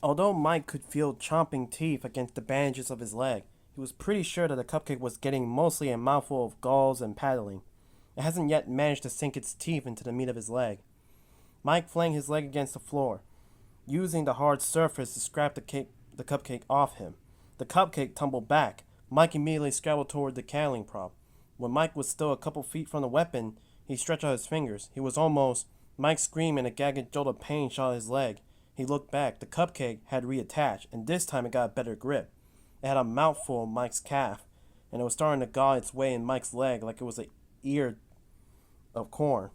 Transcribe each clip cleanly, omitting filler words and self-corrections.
Although Mike could feel chomping teeth against the bandages of his leg, he was pretty sure that the cupcake was getting mostly a mouthful of galls and paddling. It hasn't yet managed to sink its teeth into the meat of his leg. Mike flung his leg against the floor, using the hard surface to scrap the cupcake off him. The cupcake tumbled back. Mike immediately scrabbled toward the caling prop. When Mike was still a couple feet from the weapon, he stretched out his fingers. He was almost. Mike screamed and a gagged jolt of pain shot his leg. He looked back. The cupcake had reattached, and this time it got a better grip. It had a mouthful of Mike's calf, and it was starting to gnaw its way in Mike's leg like it was an ear of corn.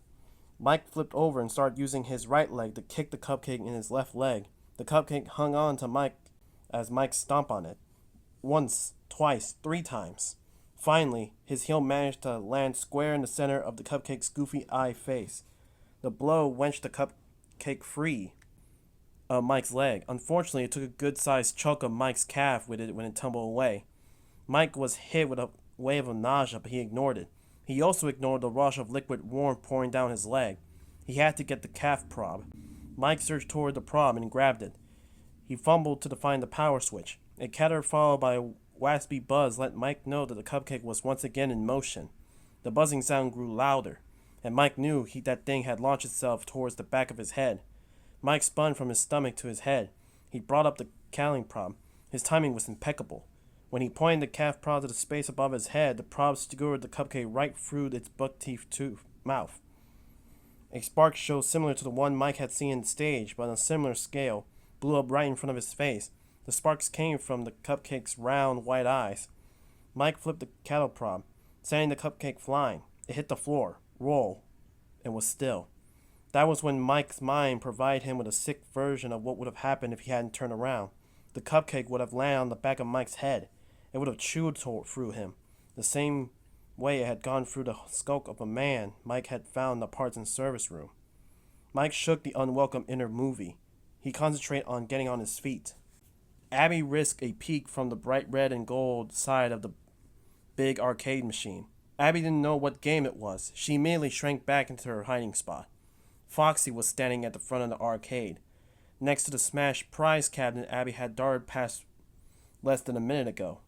Mike flipped over and started using his right leg to kick the cupcake in his left leg. The cupcake hung on to Mike as Mike stomped on it. Once, twice, three times. Finally, his heel managed to land square in the center of the cupcake's goofy eye face. The blow wrenched the cupcake free of Mike's leg. Unfortunately, it took a good sized chunk of Mike's calf with it when it tumbled away. Mike was hit with a wave of nausea, but he ignored it. He also ignored the rush of liquid warmth pouring down his leg. He had to get the calf prob. Mike surged toward the prob and grabbed it. He fumbled to find the power switch. A catter followed by a raspy buzz let Mike know that the cupcake was once again in motion. The buzzing sound grew louder, and Mike knew that thing had launched itself towards the back of his head. Mike spun from his stomach to his head. He brought up the cowling prob. His timing was impeccable. When he pointed the calf prob to the space above his head, the prob skewered the cupcake right through its buck-teeth mouth. A spark show similar to the one Mike had seen on stage, but on a similar scale, blew up right in front of his face. The sparks came from the cupcake's round, white eyes. Mike flipped the cattle prod, sending the cupcake flying. It hit the floor, rolled, and was still. That was when Mike's mind provided him with a sick version of what would have happened if he hadn't turned around. The cupcake would have landed on the back of Mike's head. It would have chewed through him, the same way it had gone through the skull of a man Mike had found in the parts and service room. Mike shook the unwelcome inner movie. He concentrated on getting on his feet. Abby risked a peek from the bright red and gold side of the big arcade machine. Abby didn't know what game it was. She immediately shrank back into her hiding spot. Foxy was standing at the front of the arcade, next to the smashed prize cabinet Abby had darted past less than a minute ago.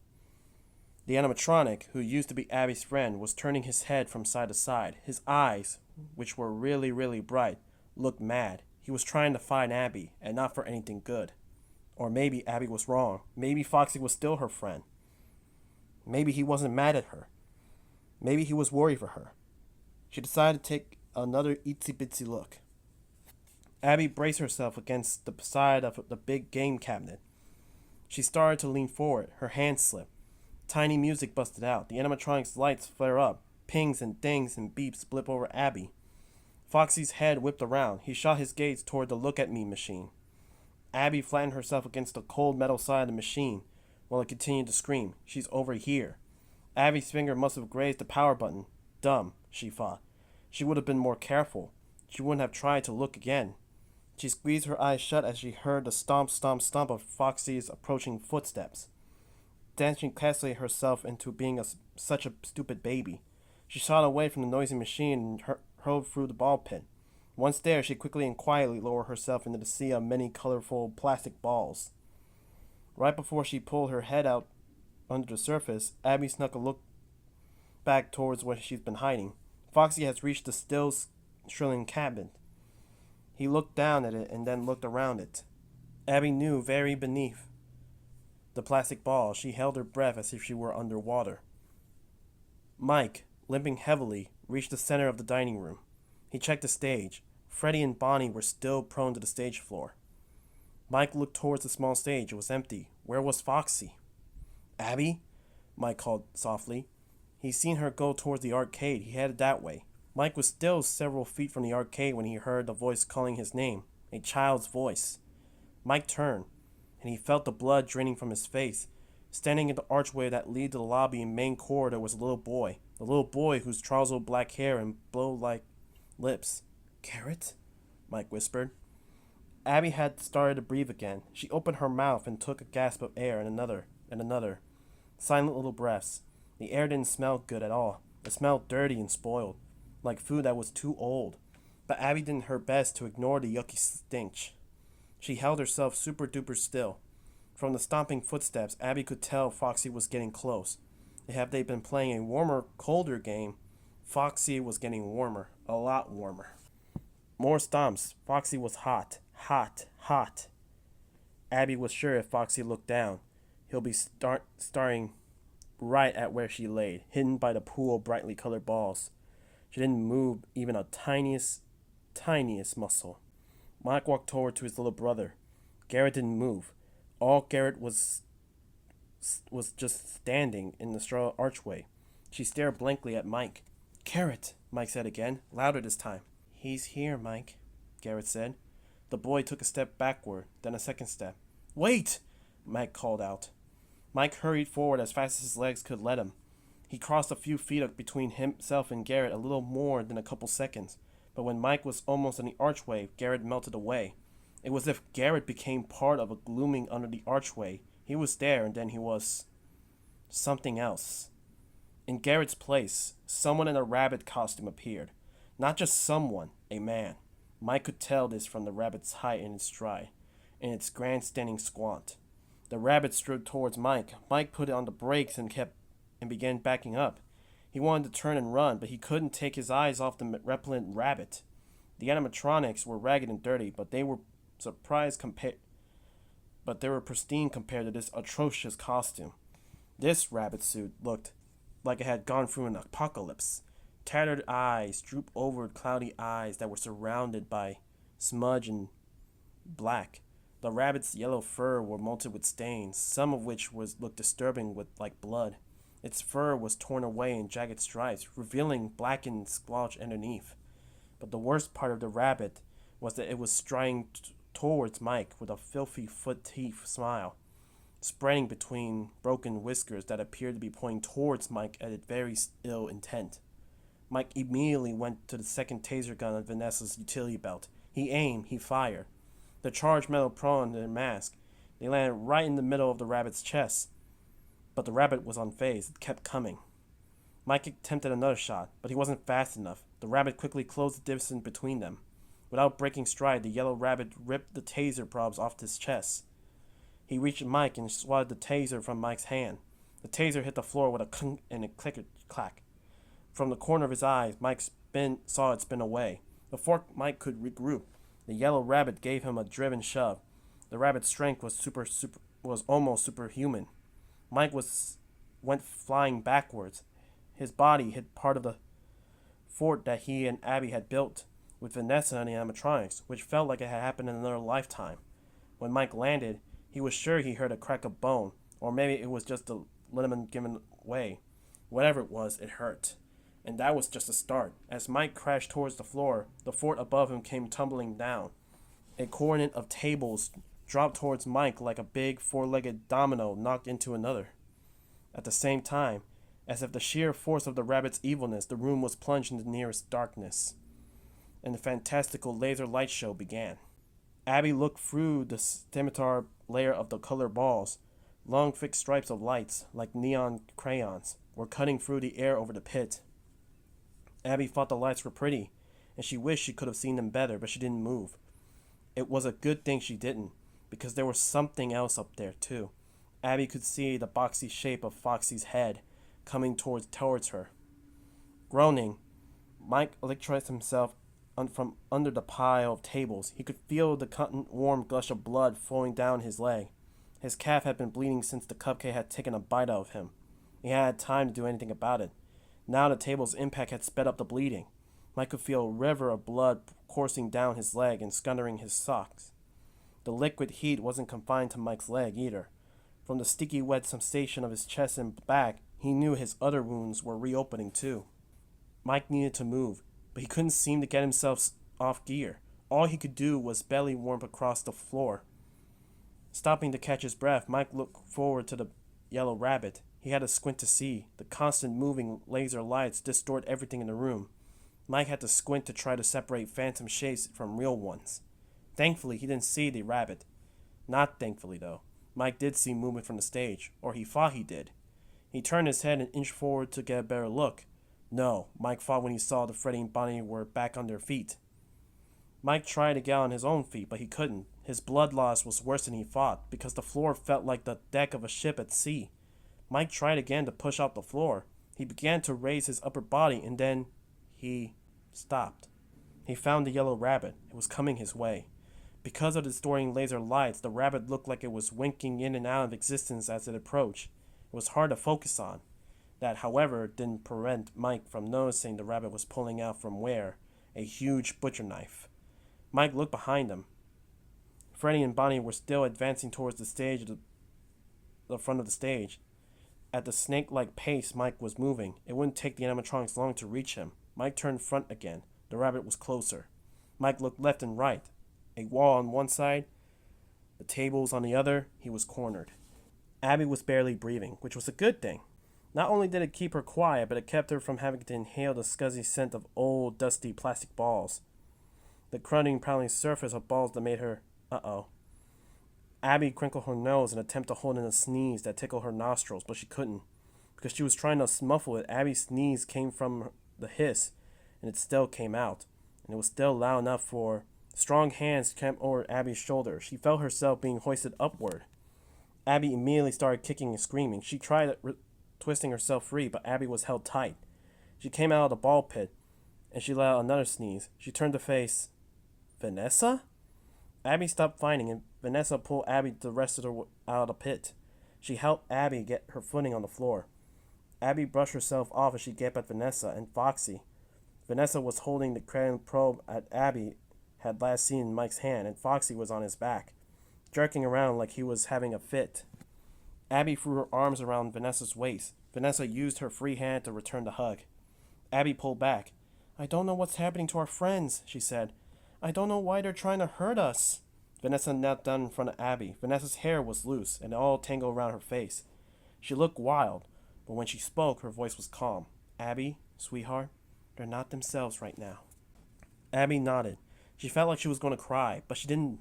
The animatronic, who used to be Abby's friend, was turning his head from side to side. His eyes, which were really, really bright, looked mad. He was trying to find Abby, and not for anything good. Or maybe Abby was wrong. Maybe Foxy was still her friend. Maybe he wasn't mad at her. Maybe he was worried for her. She decided to take another itsy-bitsy look. Abby braced herself against the side of the big game cabinet. She started to lean forward. Her hand slipped. Tiny music busted out. The animatronic's lights flare up. Pings and dings and beeps blip over Abby. Foxy's head whipped around. He shot his gaze toward the look at me machine. Abby flattened herself against the cold metal side of the machine while it continued to scream. She's over here. Abby's finger must have grazed the power button. Dumb, she thought. She would have been more careful. She wouldn't have tried to look again. She squeezed her eyes shut as she heard the stomp, stomp, stomp of Foxy's approaching footsteps. Dancing casually herself into being such a stupid baby. She shot away from the noisy machine and hurled through the ball pit. Once there, she quickly and quietly lowered herself into the sea of many colorful plastic balls. Right before she pulled her head out under the surface, Abby snuck a look back towards where she's been hiding. Foxy has reached the still shrilling cabinet. He looked down at it and then looked around it. Abby knew very beneath the plastic ball. She held her breath as if she were underwater. Mike, limping heavily, reached the center of the dining room. He checked the stage. Freddy and Bonnie were still prone to the stage floor. Mike looked towards the small stage. It was empty. Where was Foxy? Abby? Mike called softly. He'd seen her go towards the arcade. He headed that way. Mike was still several feet from the arcade when he heard the voice calling his name. A child's voice. Mike turned, and he felt the blood draining from his face. Standing in the archway that led to the lobby and main corridor was a little boy. A little boy whose tousled black hair and blow-like lips. Carrot? Mike whispered. Abby had started to breathe again. She opened her mouth and took a gasp of air and another and another. Silent little breaths. The air didn't smell good at all. It smelled dirty and spoiled, like food that was too old. But Abby did her best to ignore the yucky stench. She held herself super duper still. From the stomping footsteps, Abby could tell Foxy was getting close. Had they been playing a warmer, colder game, Foxy was getting warmer, a lot warmer. More stomps. Foxy was hot, hot, hot. Abby was sure if Foxy looked down, he'll be staring right at where she laid, hidden by the pool of brightly colored balls. She didn't move even a tiniest muscle. Mike walked toward to his little brother. Garrett didn't move. All Garrett was just standing in the straw archway. She stared blankly at Mike. Garrett, Mike said again, louder this time. He's here, Mike, Garrett said. The boy took a step backward, then a second step. Wait! Mike called out. Mike hurried forward as fast as his legs could let him. He crossed a few feet between himself and Garrett a little more than a couple seconds, but when Mike was almost in the archway, Garrett melted away. It was as if Garrett became part of a glooming under the archway. He was there, and then he was something else. In Garrett's place, someone in a rabbit costume appeared. Not just someone, a man. Mike could tell this from the rabbit's height and its stride, and its grandstanding squat. The rabbit strode towards Mike. Mike put on the brakes and began backing up. He wanted to turn and run, but he couldn't take his eyes off the repellent rabbit. The animatronics were ragged and dirty, but they were pristine compared to this atrocious costume. This rabbit suit looked like it had gone through an apocalypse. Tattered eyes drooped over cloudy eyes that were surrounded by smudge and black. The rabbit's yellow fur were molted with stains, some of which looked disturbing like blood. Its fur was torn away in jagged stripes, revealing blackened splotch underneath. But the worst part of the rabbit was that it was striding towards Mike with a filthy foot-teeth smile, spreading between broken whiskers that appeared to be pointing towards Mike at a very ill intent. Mike immediately went to the second taser gun on Vanessa's utility belt. He aimed, he fired. The charged metal prong in their mask. They landed right in the middle of the rabbit's chest. But the rabbit was unfazed. It kept coming. Mike attempted another shot, but he wasn't fast enough. The rabbit quickly closed the distance between them. Without breaking stride, the yellow rabbit ripped the taser probes off his chest. He reached Mike and swatted the taser from Mike's hand. The taser hit the floor with a clink and a clack. From the corner of his eyes, Mike saw it spin away. Before Mike could regroup, the yellow rabbit gave him a driven shove. The rabbit's strength was almost superhuman. Mike went flying backwards. His body hit part of the fort that he and Abby had built with Vanessa and the animatronics, which felt like it had happened in another lifetime. When Mike landed, he was sure he heard a crack of bone, or maybe it was just the ligament giving way. Whatever it was, it hurt. And that was just a start. As Mike crashed towards the floor, the fort above him came tumbling down. A coronet of tables dropped towards Mike like a big four-legged domino knocked into another. At the same time, as if the sheer force of the rabbit's evilness, the room was plunged into nearest darkness, and the fantastical laser light show began. Abby looked through the scimitar layer of the colored balls. Long thick stripes of lights, like neon crayons, were cutting through the air over the pit. Abby thought the lights were pretty, and she wished she could have seen them better, but she didn't move. It was a good thing she didn't, because there was something else up there, too. Abby could see the boxy shape of Foxy's head coming towards her. Groaning, Mike electrocuted himself from under the pile of tables. He could feel the cotton-warm gush of blood flowing down his leg. His calf had been bleeding since the cupcake had taken a bite out of him. He hadn't had time to do anything about it. Now the table's impact had sped up the bleeding. Mike could feel a river of blood coursing down his leg and scuttering his socks. The liquid heat wasn't confined to Mike's leg either. From the sticky wet sensation of his chest and back, he knew his other wounds were reopening too. Mike needed to move, but he couldn't seem to get himself off gear. All he could do was belly warp across the floor. Stopping to catch his breath, Mike looked forward to the yellow rabbit. He had to squint to see. The constant moving laser lights distort everything in the room. Mike had to squint to try to separate phantom shapes from real ones. Thankfully, he didn't see the rabbit. Not thankfully, though. Mike did see movement from the stage, or he thought he did. He turned his head an inch forward to get a better look. No, Mike thought when he saw that Freddy and Bonnie were back on their feet. Mike tried to get on his own feet, but he couldn't. His blood loss was worse than he thought, because the floor felt like the deck of a ship at sea. Mike tried again to push out the floor. He began to raise his upper body, and then he stopped. He found the yellow rabbit. It was coming his way. Because of the distorting laser lights, the rabbit looked like it was winking in and out of existence as it approached. It was hard to focus on. That, however, didn't prevent Mike from noticing the rabbit was pulling out from where? A huge butcher knife. Mike looked behind him. Freddy and Bonnie were still advancing towards the stage, the front of the stage. At the snake-like pace Mike was moving, it wouldn't take the animatronics long to reach him. Mike turned front again. The rabbit was closer. Mike looked left and right. A wall on one side, the tables on the other. He was cornered. Abby was barely breathing, which was a good thing. Not only did it keep her quiet, but it kept her from having to inhale the scuzzy scent of old, dusty plastic balls. The crunching, prowling surface of balls that made her, uh-oh. Abby crinkled her nose in an attempt to hold in a sneeze that tickled her nostrils, but she couldn't. Because she was trying to muffle it, Abby's sneeze came from the hiss, and it still came out. And it was still loud enough for... Strong hands came over Abby's shoulder. She felt herself being hoisted upward. Abby immediately started kicking and screaming. She tried twisting herself free, but Abby was held tight. She came out of the ball pit, and she let out another sneeze. She turned to face... Vanessa? Abby stopped fighting, and Vanessa pulled Abby the rest of her out of the pit. She helped Abby get her footing on the floor. Abby brushed herself off as she gaped at Vanessa and Foxy. Vanessa was holding the cranial probe at Abby had last seen in Mike's hand, and Foxy was on his back, jerking around like he was having a fit. Abby threw her arms around Vanessa's waist. Vanessa used her free hand to return the hug. Abby pulled back. "I don't know what's happening to our friends," she said. "I don't know why they're trying to hurt us." Vanessa knelt down in front of Abby. Vanessa's hair was loose, and all tangled around her face. She looked wild, but when she spoke, her voice was calm. "Abby, sweetheart, they're not themselves right now." Abby nodded. She felt like she was going to cry, but she didn't.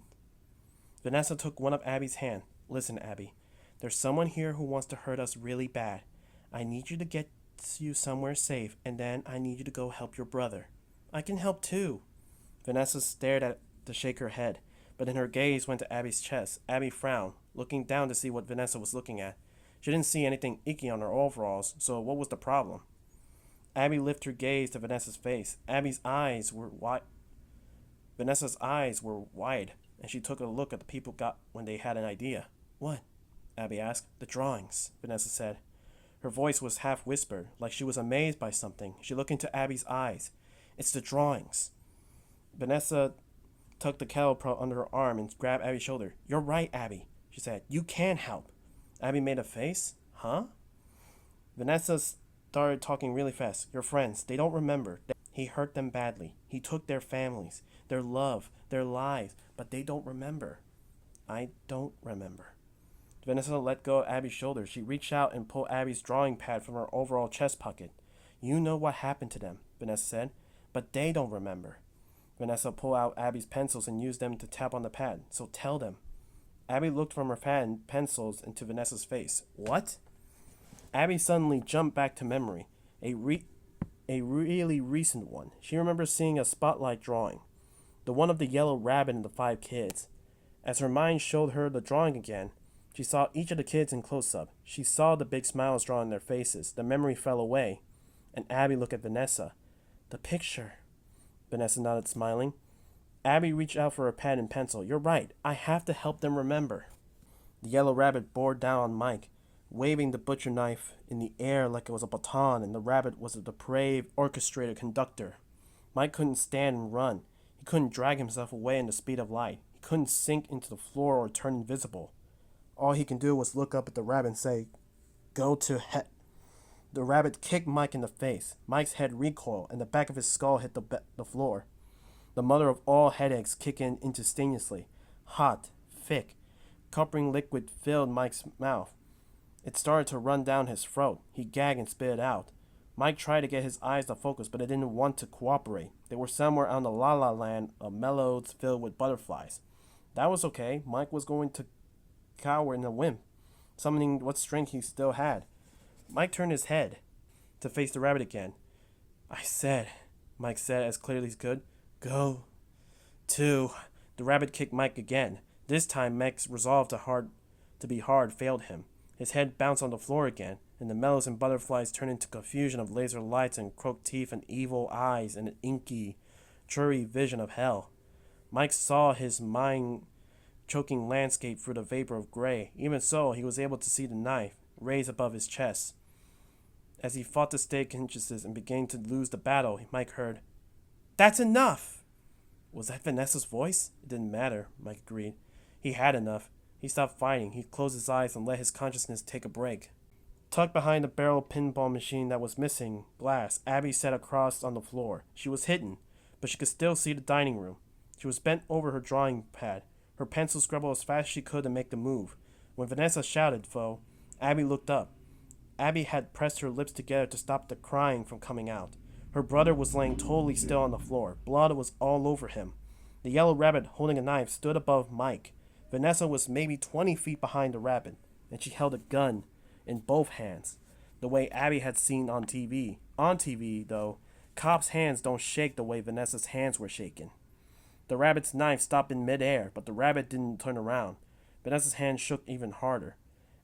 Vanessa took one of Abby's hand. "Listen, Abby, there's someone here who wants to hurt us really bad. I need you to get you somewhere safe, and then I need you to go help your brother." "I can help too." Vanessa stared at to shake her head, but then her gaze went to Abby's chest. Abby frowned, looking down to see what Vanessa was looking at. She didn't see anything icky on her overalls, so what was the problem? Abby lifted her gaze to Vanessa's face. Vanessa's eyes were wide, and she took a look at the people got when they had an idea. "What?" Abby asked. "The drawings," Vanessa said. Her voice was half whispered, like she was amazed by something. She looked into Abby's eyes. "It's the drawings." Vanessa tucked the kettle probe under her arm and grabbed Abby's shoulder. "You're right, Abby," she said. "You can help." Abby made a face. "Huh?" Vanessa started talking really fast. "Your friends, they don't remember. He hurt them badly. He took their families, their love, their lives, but they don't remember." "I don't remember." Vanessa let go of Abby's shoulder. She reached out and pulled Abby's drawing pad from her overall chest pocket. "You know what happened to them," Vanessa said, "but they don't remember." Vanessa pulled out Abby's pencils and used them to tap on the pad. "So tell them." Abby looked from her pad and pencils into Vanessa's face. "What?" Abby suddenly jumped back to memory. A really recent one. She remembers seeing a spotlight drawing. The one of the yellow rabbit and the 5 kids. As her mind showed her the drawing again, she saw each of the kids in close-up. She saw the big smiles drawn on their faces. The memory fell away, and Abby looked at Vanessa. "The picture." Vanessa nodded, smiling. Abby reached out for her pad and pencil. "You're right. I have to help them remember." The yellow rabbit bore down on Mike, waving the butcher knife in the air like it was a baton, and the rabbit was a depraved, orchestrated conductor. Mike couldn't stand and run. He couldn't drag himself away in the speed of light. He couldn't sink into the floor or turn invisible. All he could do was look up at the rabbit and say, "Go to heck." The rabbit kicked Mike in the face. Mike's head recoiled, and the back of his skull hit the floor. The mother of all headaches kicked in instantaneously. Hot, thick, coppery liquid filled Mike's mouth. It started to run down his throat. He gagged and spit it out. Mike tried to get his eyes to focus, but it didn't want to cooperate. They were somewhere on the la-la land of mellows filled with butterflies. That was okay. Mike was going to cower in a whimp, summoning what strength he still had. Mike turned his head to face the rabbit again. "I said," Mike said as clearly as he could, "go to..." The rabbit kicked Mike again. This time, Mike's resolve to be hard failed him. His head bounced on the floor again, and the meadows and butterflies turned into confusion of laser lights and crooked teeth and evil eyes and an inky, dreary vision of hell. Mike saw his mind-choking landscape through the vapor of gray. Even so, he was able to see the knife raised above his chest. As he fought to stay conscious and began to lose the battle, Mike heard, "That's enough!" Was that Vanessa's voice? It didn't matter, Mike agreed. He had enough. He stopped fighting. He closed his eyes and let his consciousness take a break. Tucked behind the barrel pinball machine that was missing glass, Abby sat across on the floor. She was hidden, but she could still see the dining room. She was bent over her drawing pad. Her pencil scribbled as fast as she could to make the move. When Vanessa shouted, though, Abby looked up. Abby had pressed her lips together to stop the crying from coming out. Her brother was laying totally still on the floor. Blood was all over him. The yellow rabbit, holding a knife, stood above Mike. Vanessa was maybe 20 feet behind the rabbit, and she held a gun in both hands, the way Abby had seen on TV. On TV, though, cops' hands don't shake the way Vanessa's hands were shaking. The rabbit's knife stopped in midair, but the rabbit didn't turn around. Vanessa's hand shook even harder.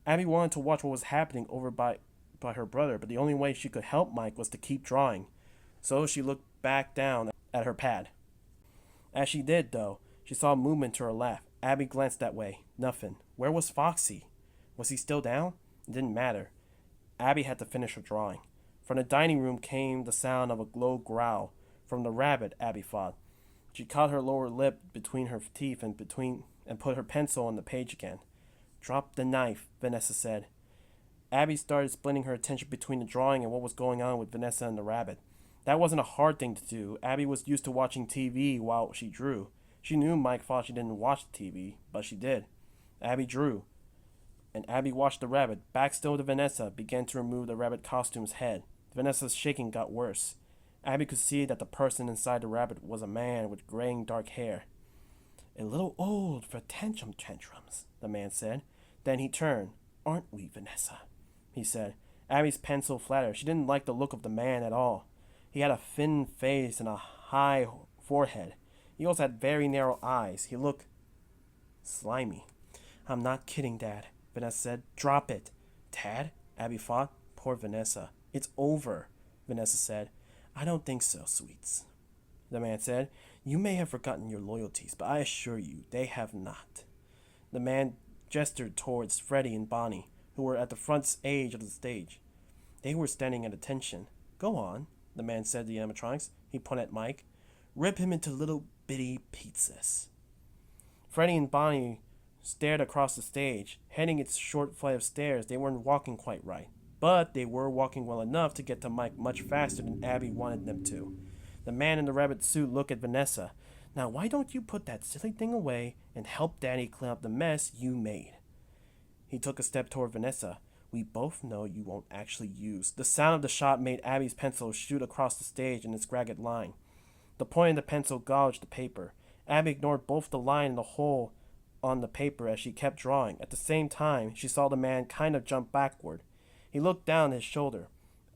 Abby wanted to watch what was happening over by her brother, but the only way she could help Mike was to keep drawing. So she looked back down at her pad. As she did, though, she saw movement to her left. Abby glanced that way. Nothing. Where was Foxy? Was he still down? It didn't matter. Abby had to finish her drawing. From the dining room came the sound of a low growl. From the rabbit, Abby thought. She caught her lower lip between her teeth and put her pencil on the page again. "Drop the knife," Vanessa said. Abby started splitting her attention between the drawing and what was going on with Vanessa and the rabbit. That wasn't a hard thing to do. Abby was used to watching TV while she drew. She knew Mike thought she didn't watch the TV, but she did. Abby drew, and Abby watched the rabbit, back still to Vanessa, begin to remove the rabbit costume's head. Vanessa's shaking got worse. Abby could see that the person inside the rabbit was a man with graying dark hair. "A little old for tantrums," the man said. Then he turned. "Aren't we, Vanessa?" he said. Abby's pencil flattered. She didn't like the look of the man at all. He had a thin face and a high forehead. He also had very narrow eyes. He looked slimy. "I'm not kidding, Dad," Vanessa said. "Drop it." "Dad?" Abby thought. Poor Vanessa. "It's over," Vanessa said. "I don't think so, sweets," the man said. "You may have forgotten your loyalties, but I assure you they have not." The man gestured towards Freddy and Bonnie, who were at the front edge of the stage. They were standing at attention. "Go on," the man said to the animatronics. He pointed at Mike. "Rip him into little bitty pizzas." Freddy and Bonnie stared across the stage. Heading its short flight of stairs, they weren't walking quite right, but they were walking well enough to get to Mike much faster than Abby wanted them to. The man in the rabbit suit looked at Vanessa. "Now why don't you put that silly thing away and help Daddy clean up the mess you made?" He took a step toward Vanessa. "We both know you won't actually use." The sound of the shot made Abby's pencil shoot across the stage in its ragged line. The point of the pencil gouged the paper. Abby ignored both the line and the hole on the paper as she kept drawing. At the same time, she saw the man kind of jump backward. He looked down his shoulder.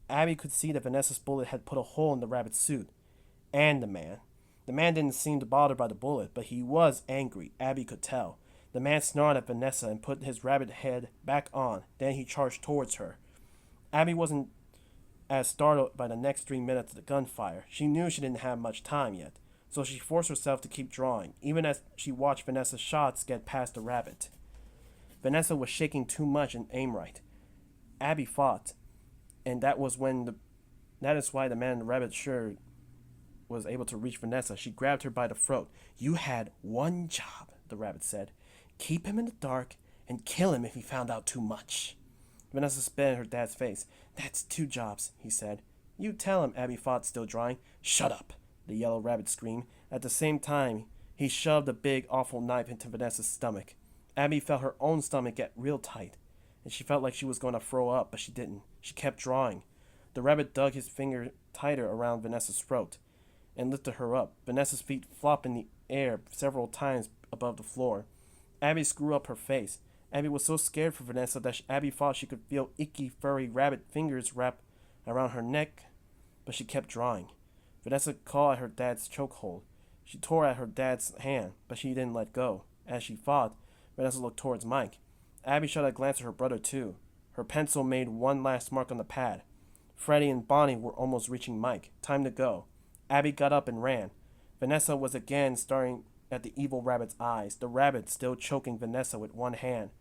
Abby could see that Vanessa's bullet had put a hole in the rabbit's suit. And the man. The man didn't seem bothered by the bullet, but he was angry, Abby could tell. The man snarled at Vanessa and put his rabbit head back on. Then he charged towards her. Abby wasn't as startled by the next 3 minutes of the gunfire. She knew she didn't have much time yet, so she forced herself to keep drawing, even as she watched Vanessa's shots get past the rabbit. Vanessa was shaking too much and aim right. Abby fought, and that is why the man in the rabbit shirt was able to reach Vanessa. She grabbed her by the throat. "You had one job," the rabbit said. "Keep him in the dark and kill him if he found out too much." Vanessa spit in her dad's face. "That's 2 jobs, he said. "You tell him," Abby fought, still drawing. "Shut up," the yellow rabbit screamed. At the same time, he shoved a big, awful knife into Vanessa's stomach. Abby felt her own stomach get real tight, and she felt like she was going to throw up, but she didn't. She kept drawing. The rabbit dug his finger tighter around Vanessa's throat and lifted her up. Vanessa's feet flopped in the air several times above the floor. Abby screwed up her face. Abby was so scared for Vanessa that Abby thought she could feel icky, furry rabbit fingers wrap around her neck, but she kept drawing. Vanessa caught at her dad's chokehold. She tore at her dad's hand, but she didn't let go. As she fought, Vanessa looked towards Mike. Abby shot a glance at her brother, too. Her pencil made one last mark on the pad. Freddy and Bonnie were almost reaching Mike. Time to go. Abby got up and ran. Vanessa was again staring at the evil rabbit's eyes. The rabbit, still choking Vanessa with one hand,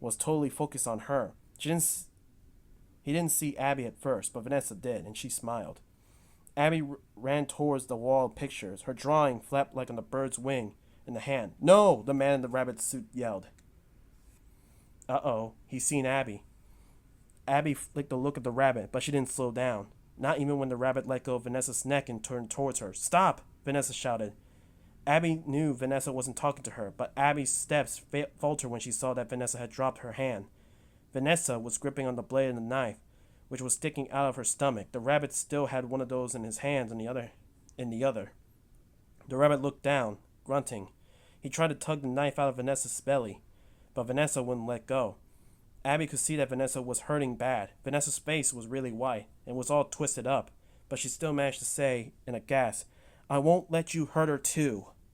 was totally focused on her. He didn't see Abby at first, but Vanessa did, and she smiled. Abby ran towards the wall of pictures. Her drawing flapped like on a bird's wing in the hand. "No!" the man in the rabbit suit yelled. Uh-oh, he's seen Abby. Abby flicked a look at the rabbit, but she didn't slow down. Not even when the rabbit let go of Vanessa's neck and turned towards her. "Stop!" Vanessa shouted. Abby knew Vanessa wasn't talking to her, but Abby's steps faltered when she saw that Vanessa had dropped her hand. Vanessa was gripping on the blade of the knife, which was sticking out of her stomach. The rabbit still had one of those in his hands and the other in the other. The rabbit looked down, grunting. He tried to tug the knife out of Vanessa's belly, but Vanessa wouldn't let go. Abby could see that Vanessa was hurting bad. Vanessa's face was really white and was all twisted up, but she still managed to say in a gasp, "I won't let you hurt her too."